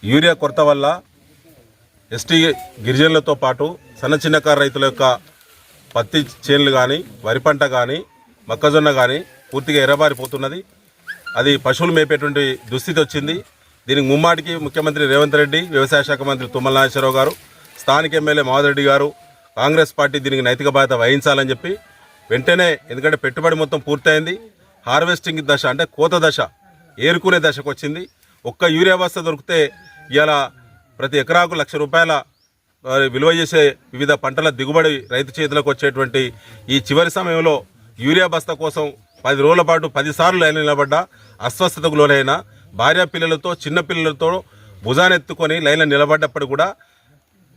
Urea కొరత వల్ల ST గిరిజనులతో పాటు చిన్నకారు రైతుల యొక్క పత్తి చేనులు కానీ, వరి పంట కానీ, మొక్కజొన్న కానీ పూర్తిగా ఎర్రబారిపోతున్నది. అది పశువులు మేపేటువంటి దుస్థితి వచ్చింది. దీనికి ముమ్మాటికి ముఖ్యమంత్రి రేవంత్ రెడ్డి, వ్యవసాయ శాఖ మంత్రి తుమ్మల నాగేశ్వరరావు గారు, స్థానిక ఎమ్మెల్యే మాధవరెడ్డి గారు, కాంగ్రెస్ పార్టీ దీనికి నైతిక బాధ్యత వహించాలని చెప్పి వెంటనే, ఎందుకంటే పెట్టుబడి మొత్తం పూర్తయింది, హార్వెస్టింగ్ దశ అంటే కోత దశ, ఏరుకునే దశకు వచ్చింది. ఒక్క యూరియా బస్తా దొరికితే ఇవాళ ప్రతి ఎకరాకు ₹1,00,000 విలువ చేసే వివిధ పంటల దిగుబడి రైతు చేతులకు వచ్చేటువంటి ఈ చివరి సమయంలో యూరియా బస్తా కోసం 10 రోజుల పాటు 10 సార్లు లైన్ నిలబడ్డా, అస్వస్థతకు లోనైన భార్య పిల్లలతో, చిన్న పిల్లలతో భుజానెత్తుకొని లైన్లో నిలబడ్డప్పుడు కూడా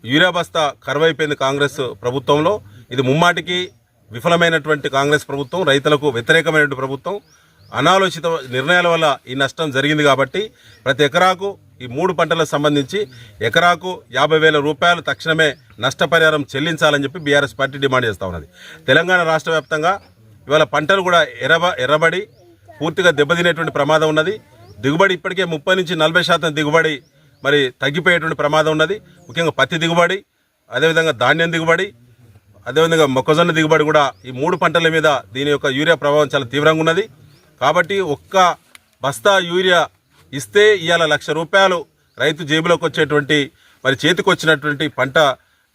యూరియా బస్తా కరువైపోయింది కాంగ్రెస్ ప్రభుత్వంలో. ఇది ముమ్మాటికి విఫలమైనటువంటి కాంగ్రెస్ ప్రభుత్వం, రైతులకు వ్యతిరేకమైనటువంటి ప్రభుత్వం. అనాలోచిత నిర్ణయాల వల్ల ఈ నష్టం జరిగింది. కాబట్టి ప్రతి ఎకరాకు ఈ 3 పంటలకు సంబంధించి ఎకరాకు ₹50,000 తక్షణమే నష్టపరిహారం చెల్లించాలని చెప్పి బీఆర్ఎస్ పార్టీ డిమాండ్ చేస్తూ ఉన్నది. తెలంగాణ రాష్ట్ర వ్యాప్తంగా ఇవాళ పంటలు కూడా ఎర్రబడి పూర్తిగా దెబ్బతినేటువంటి ప్రమాదం ఉన్నది. దిగుబడి ఇప్పటికే 30 నుంచి 40% దిగుబడి మరి తగ్గిపోయేటువంటి ప్రమాదం ఉన్నది. ముఖ్యంగా పత్తి దిగుబడి, అదేవిధంగా ధాన్యం దిగుబడి, అదేవిధంగా మొక్కజొన్న దిగుబడి కూడా ఈ 3 పంటల మీద దీని యొక్క యూరియా ప్రభావం చాలా తీవ్రంగా ఉన్నది. కాబట్టి ఒక్క బస్తా యూరియా ఇస్తే ఇవాళ ₹1,00,000 రైతు జేబులోకి వచ్చేటువంటి, మరి చేతికి వచ్చినటువంటి పంట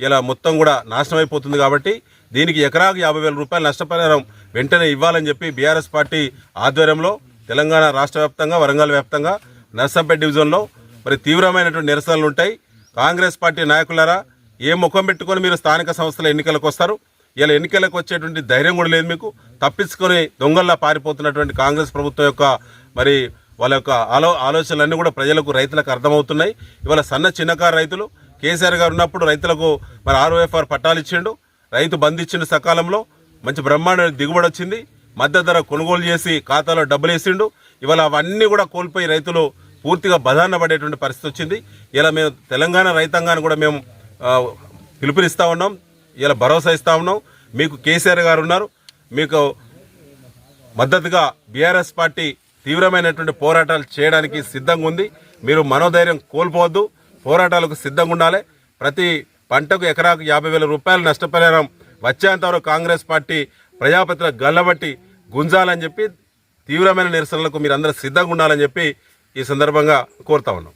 ఇలా మొత్తం కూడా నాశనం అయిపోతుంది. కాబట్టి దీనికి ఎకరాకు ₹50,000 నష్టపరిహారం వెంటనే ఇవ్వాలని చెప్పి బీఆర్ఎస్ పార్టీ ఆధ్వర్యంలో తెలంగాణ రాష్ట్ర వ్యాప్తంగా, వరంగల్ వ్యాప్తంగా, నర్సంపేట డివిజన్లో మరి తీవ్రమైనటువంటి నిరసనలు ఉంటాయి. కాంగ్రెస్ పార్టీ నాయకులారా, ఏ ముఖం పెట్టుకొని మీరు స్థానిక సంస్థల ఎన్నికలకు వస్తారు? ఇలా ఎన్నికలకు వచ్చేటువంటి ధైర్యం కూడా లేదు మీకు. తప్పించుకొని దొంగల్లా పారిపోతున్నటువంటి కాంగ్రెస్ ప్రభుత్వం యొక్క మరి వాళ్ళ యొక్క ఆలోచనలన్నీ కూడా ప్రజలకు, రైతులకు అర్థమవుతున్నాయి. ఇవాళ చిన్నకారు రైతులు కేసీఆర్ గారు ఉన్నప్పుడు రైతులకు మరి ROFR పట్టాలు ఇచ్చిండు, రైతు బంధు ఇచ్చిండు, సకాలంలో మంచి బ్రహ్మాండ దిగుబడి వచ్చింది, మద్దతు ధర కొనుగోలు చేసి ఖాతాలో డబ్బులు వేసిండు. ఇవాళ అవన్నీ కూడా కోల్పోయి రైతులు పూర్తిగా బదాన్న పడేటువంటి పరిస్థితి వచ్చింది. ఇలా మేము తెలంగాణ రైతాంగాన్ని కూడా మేము పిలుపునిస్తూ ఉన్నాం, ఇలా భరోసా ఇస్తూ ఉన్నాం. మీకు కేసీఆర్ గారు ఉన్నారు, మీకు మద్దతుగా బీఆర్ఎస్ పార్టీ తీవ్రమైనటువంటి పోరాటాలు చేయడానికి సిద్ధంగా ఉంది. మీరు మనోధైర్యం కోల్పోవద్దు, పోరాటాలకు సిద్ధంగా ఉండాలి. ప్రతి పంటకు ఎకరాకు ₹50,000 నష్టపరిహారం వచ్చేంతవరకు కాంగ్రెస్ పార్టీ ప్రజాపతిలో గల్లబట్టి గుంజాలని చెప్పి తీవ్రమైన నిరసనలకు మీరందరూ సిద్ధంగా ఉండాలని చెప్పి ఈ సందర్భంగా కోరుతా ఉన్నాం.